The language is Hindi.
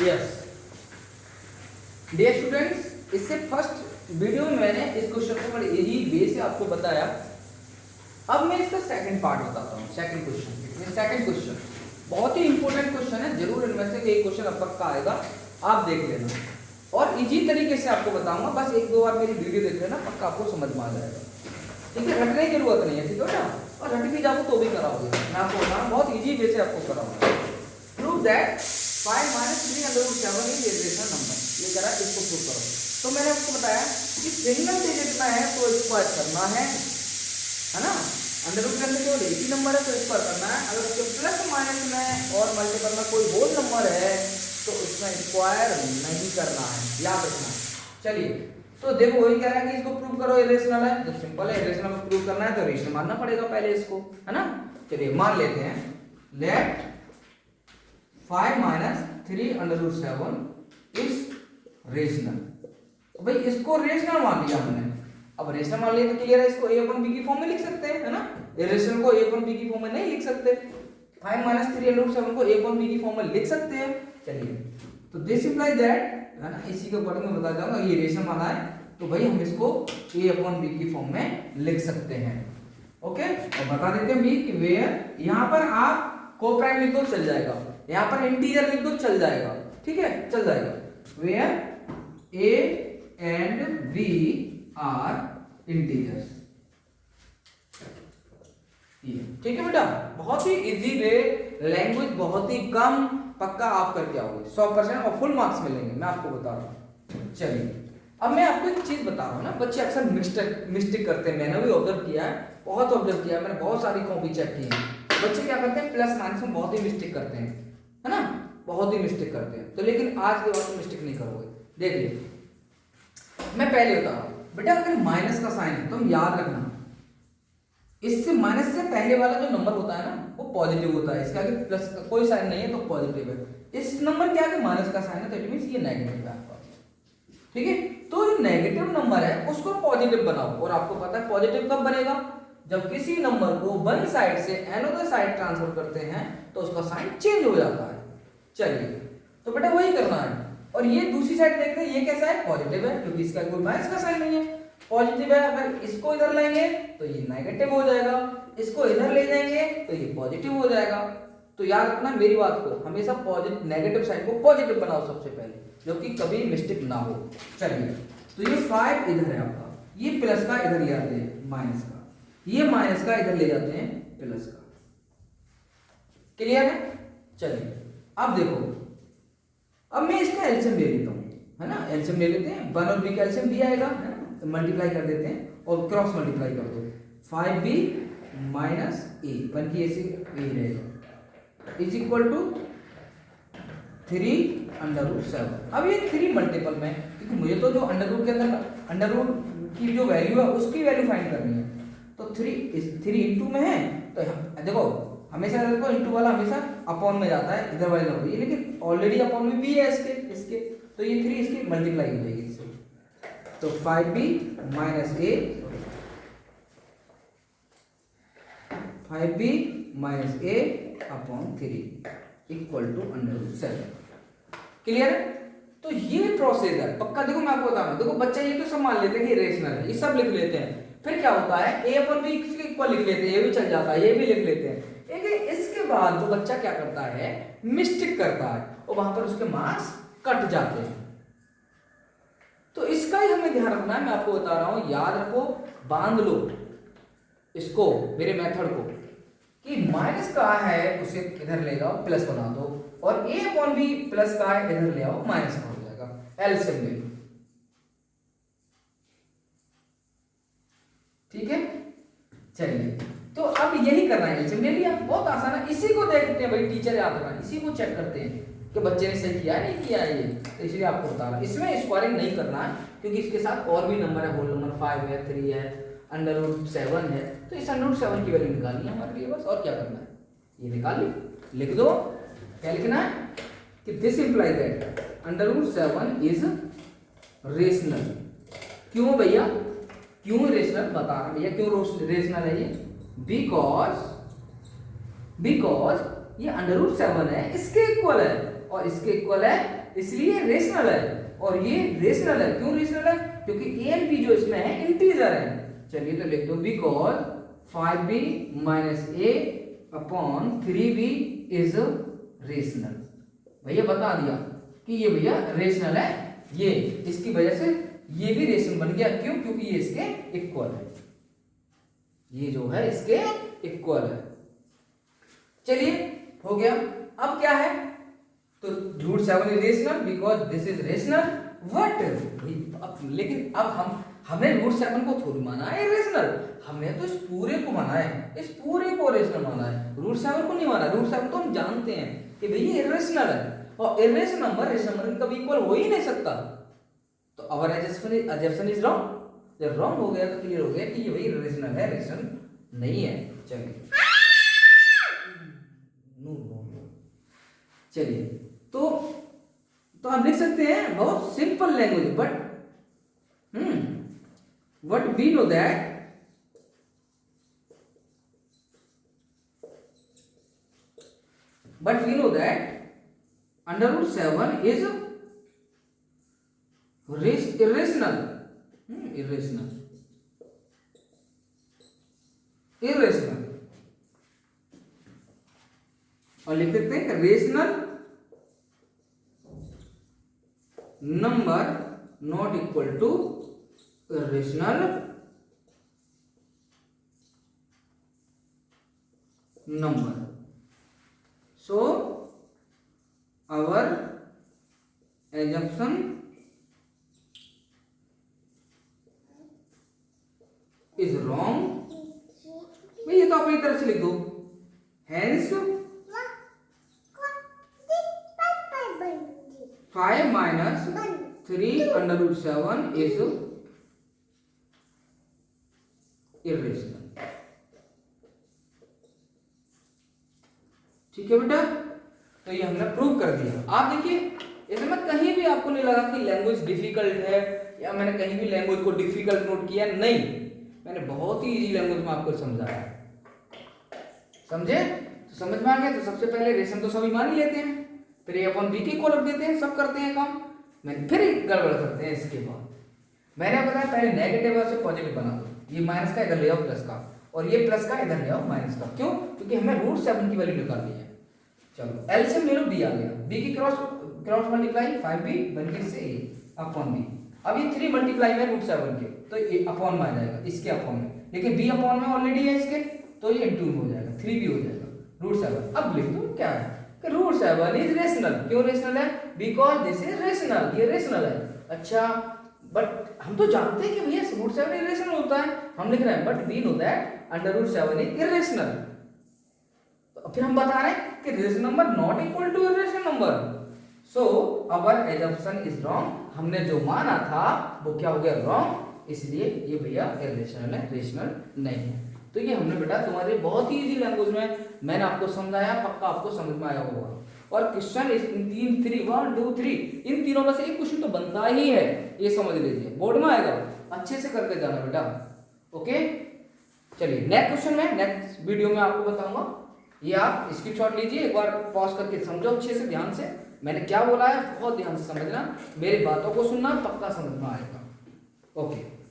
यस डियर स्टूडेंट्स, इससे फर्स्ट वीडियो में मैंने इस क्वेश्चन को बड़े इजी वे से आपको बताया। अब मैं इसका सेकंड पार्ट बताता हूँ। सेकंड क्वेश्चन बहुत ही इंपॉर्टेंट क्वेश्चन है, जरूर इनमें से एक क्वेश्चन अब पक्का आएगा, आप देख लेना और इजी तरीके से आपको बताऊंगा। बस एक दो बार मेरी वीडियो देख लेना, पक्का आपको समझ में आ जाएगा। ठीक है, रटने की जरूरत नहीं है, ठीक है ना, और रट भी जाओ तो भी कराओगे। मैं आपको बता रहा हूँ बहुत इजी वे से आपको कराऊंगा। Prove that 5 - 3/7 is irrational number. ये करा, इसको प्रूव करो। तो मैंने आपको बताया कि सिंगल डिजिट में है तो इसको ऐड करना है ना। अंडर रूट के अंदर केवल एक ही नंबर है तो इस पर करना है। अगर उसके प्लस माइनस में और मल्टीपल में कोई होल नंबर है तो उसमें स्क्वायर नहीं करना है, याद रखना। चलिए, तो देखो वही कह रहा है कि इसको प्रूव करो इरेशनल है, तो सिंपल है, इरेशनल को प्रूव करना है तो रेशनल मानना पड़ेगा पहले इसको, है ना। चलिए मान लेते हैं, लेट 5 - 3/7 इज रेशनल। तो भाई इसको रेशनल मान लिया हमने। अब रेशनल मान लिया तो क्लियर है, इसको a/b की फॉर्म में लिख सकते हैं, है ना। इरेशनल को a/b की फॉर्म में नहीं लिख सकते, 5 - 3/7 को a/b की फॉर्म में लिख सकते हैं। चलिए, तो दिस इंप्लाइज दैट, है ना, इसी के अकॉर्डिंग मैं बता जाऊंगा, ये रेशनल माना है तो भाई हम इसको a/b की फॉर्म में लिख सकते हैं। ओके, और बता देते हैं भी कि वेयर, यहां पर आप कोप्राइम लिख दो चल जाएगा, यहां पर इंटीजर लिख दो चल जाएगा, ठीक है, चल जाएगा। Where a and b are integers, ठीक है बेटा, बहुत ही इजी वे, लैंग्वेज बहुत ही कम, पक्का आप करके आओगे 100% और फुल मार्क्स मिलेंगे, मैं आपको बता रहा हूँ। चलिए, अब मैं आपको एक चीज बता रहा हूँ ना, बच्चे अक्सर मिस्टेक करते हैं, मैंने भी ऑब्जर्व किया है, बहुत ऑब्जर्व किया है, मैंने बहुत सारी कॉपी चेक की है। बच्चे क्या करते हैं, प्लस माइनस में बहुत ही मिस्टेक करते हैं, है ना, बहुत ही मिस्टेक करते हैं। तो लेकिन आज के बाद तो मिस्टेक नहीं करोगे। देखिए, मैं पहले बता रहा हूँ बेटा, अगर माइनस का साइन है तो हम याद रखना, इससे माइनस से पहले वाला जो नंबर होता है ना वो पॉजिटिव होता है, इसके आगे प्लस का कोई साइन नहीं है तो पॉजिटिव है। इस नंबर के आगे माइनस का साइन है तो इट मींस ये नेगेटिव है आपका, ठीक है। तो जो नेगेटिव नंबर है उसको पॉजिटिव बनाओ, और आपको पता है पॉजिटिव कब बनेगा, जब किसी नंबर को वन साइड से अनदर साइड ट्रांसफर करते हैं तो उसका साइन चेंज हो जाता है। चलिए, तो बेटा वही करना है। और ये दूसरी साइड देखते हैं, ये कैसा है, पॉजिटिव है, क्योंकि इसका कोई माइनस का साइन नहीं है, पॉजिटिव है। अगर इसको इधर लाएंगे तो ये नेगेटिव हो जाएगा, इसको इधर ले जाएंगे तो ये पॉजिटिव हो जाएगा। तो याद रखना मेरी बात को, हमेशा पॉजिटिव नेगेटिव साइन को पॉजिटिव बनाओ सबसे पहले, जो कि कभी मिस्टेक ना हो। चलिए, तो ये 5 इधर है आपका, ये प्लस का इधर ले आते हैं माइनस का, ये माइनस का इधर ले जाते हैं प्लस का, क्लियर है। चलिए, अब देखो, अब मैं इसका एलसीएम ले लेता हूँ, है ना, एलसीएम ले लेते हैं, 1 और b का एलसीएम b आएगा, है ना, तो मल्टीप्लाई कर देते हैं और क्रॉस मल्टीप्लाई कर दो, 5b - a, 1 की ऐसे a रहेगा, इज इक्वल टू 3/7। अब ये 3 मल्टीपल में, क्योंकि मुझे तो जो अंडर रूट के अंदर अंडर रूट की जो वैल्यू है उसकी वैल्यू फाइंड करनी है, तो 3 इंटू में है तो देखो हमेशा देखो इंटू वाला हमेशा अपॉन में जाता है, इधर वाले नंबर ये, लेकिन ऑलरेडी अपॉन में भी है इसके, तो ये 3 इसकी मल्टीप्लाई हो जाएगी इससे, तो 5b - a 5b - a upon 3 equal to √7, clear है। तो ये प्रोसेस है पक्का। देखो मैं आपको बता रहा हूँ, देखो बच्चे ये तो सब मान लेते हैं कि रेशनल है, ये सब लिख लेते हैं, फिर क्या होता है a/b इसके इक्वल लिख लेते हैं, ये भी चल जाता है, ये भी लिख लेते हैं, लेकिन इसके बाद जो बच्चा क्या करता है, मिस्टेक करता है और वहां पर उसके मार्क्स कट जाते हैं। तो इसका ही हमें ध्यान रखना है, मैं आपको बता रहा हूं, याद रखो, बांध लो इसको, मेरे मेथड को, कि माइनस का है उसे इधर ले जाओ प्लस बना दो, और a/b प्लस का है इधर ले आओ माइनस का हो जाएगा, एलसीएम ले लो, ठीक है। चलिए, तो अब यही करना है, एलसीएम ले लिया, बहुत आसान है। इसी को देखते हैं भाई, टीचर याद रखना, इसी को चेक करते हैं कि बच्चे ने सही किया नहीं किया है, ये तो इसलिए आपको बता रहा हूं, इसमें स्क्वायरिंग नहीं करना है, क्योंकि इसके साथ और भी नंबर है, होल नंबर 5 है, 3 है, √7 है, तो इस √7 की वैल्यू निकालनी है हमारे लिए बस, और क्या करना है, ये निकाल ली, लिख दो। क्या लिखना है कि this imply that √7 is rational. क्यों भैया, क्यों रेशनल बता रहा भैया, क्यों रेशनल है ये, बिकॉज ये √7 है, इसके इक्वल है और इसके इक्वल है, इसलिए रेशनल है। और ये रेशनल है, क्यों रेशनल है? क्योंकि ए एंड बी जो इसमें है इंटीजर है। चलिए तो लिख दो because 5b minus a upon 3b is rational. भैया बता दिया कि ये भैया रेशनल है, ये इसकी वजह से ये भी रेशनल बन गया। क्यों? क्योंकि ये इसके इक्वल है, ये जो है इसके इक्वल है। चलिए हो गया। अब क्या है? तो √7 is rational because this is rational. What लेकिन अब हमने √7 को थोड़ी माना है रेशनल, हमने तो इस पूरे को माना है, इस पूरे को रेशनल माना है, √7 को नहीं माना। √7 तो हम जानते हैं कि भैया इरेशनल है और इरेशनल नंबर रेशनल नंबर कभी इक्वल हो ही नहीं सकता। तो अवर अजम्पशन इज रॉन्ग। जब रॉन्ग हो गया तो क्लियर हो गया कि ये भाई रेशनल है, रेशनल नहीं है। चलिए चलिए तो आप लिख सकते हैं बहुत simple language, but we know that √7 is irrational, irrational और लिख सकते हैं rational number not equal to irrational number. So our assumption is wrong. भाई ये तो अपनी तरफ से लिख दो। Hence 5 minus 3 √7 is irrational. ठीक है बेटा, तो ये हमने प्रूव कर दिया। आप देखिए इसमें कहीं भी आपको नहीं लगा कि लैंग्वेज डिफिकल्ट है या मैंने कहीं भी लैंग्वेज को डिफिकल्ट नोट किया, नहीं, मैंने बहुत ही इजी लैंग्वेज में आपको समझाया। समझे? तो समझ में आ गया। तो सबसे पहले रेशन तो सभी मान ही लेते हैं, फिर ए अपॉन बी की इक्वल रख देते हैं, सब करते हैं काम, मैंने फिर गड़बड़ करते हैं। इसके बाद मैंने बताया पहले नेगेटिव से पॉजिटिव बना दो, ये माइनस का इधर ले आओ प्लस का, और ये प्लस का इधर ले आओ माइनस का। क्यों? क्योंकि हमें √7 की वैल्यू निकालनी है। चलो एलसीएम ले लो, बी आ गया, बी की क्रॉस मल्टीप्लाई 5b बनके से a अपॉन b। अब ये 3 मल्टीप्लाई में √7 के, तो ये अपॉन में आ जाएगा, इसके अपॉन में, लेकिन b अपॉन में ऑलरेडी है इसके, तो ये इनटू में हो जाएगा, 3b हो जाएगा √7। अब लिख दो क्या है कि √7 इज रेशनल। क्यों रेशनल है? बिकॉज दिस इज रेशनल, ये रेशनल है। अच्छा, बट हम तो जानते हैं कि भैया √7 इरेशनल होता है, हम लिख रहे हैं but we know that √7 is irrational. तो फिर हम बता रहे हैं कि rational number not equal to irrational number, so our assumption is wrong. हमने जो माना था वो क्या हो गया? रॉन्ग, इसलिए ये भैया इरेशनल है, रेशनल नहीं है। तो ये हमने बेटा तुम्हारे बहुत ही इजी लैंग्वेज में मैंने आपको समझाया, पक्का आपको समझ में आया होगा। और क्वेश्चन इस 1 2 3 इन तीनों में से एक क्वेश्चन तो बनता ही है, ये समझ लीजिए, बोर्ड में आएगा, अच्छे से करके जाना बेटा। ओके, चलिए नेक्स्ट क्वेश्चन में नेक्स्ट वीडियो में आपको बताऊंगा। ये आप स्क्रीनशॉट लीजिए, एक बार पॉज करके समझो अच्छे से, ध्यान से मैंने क्या बोला है बहुत ध्यान से समझना, मेरी बातों को सुनना, पक्का समझ में आएगा। ओके।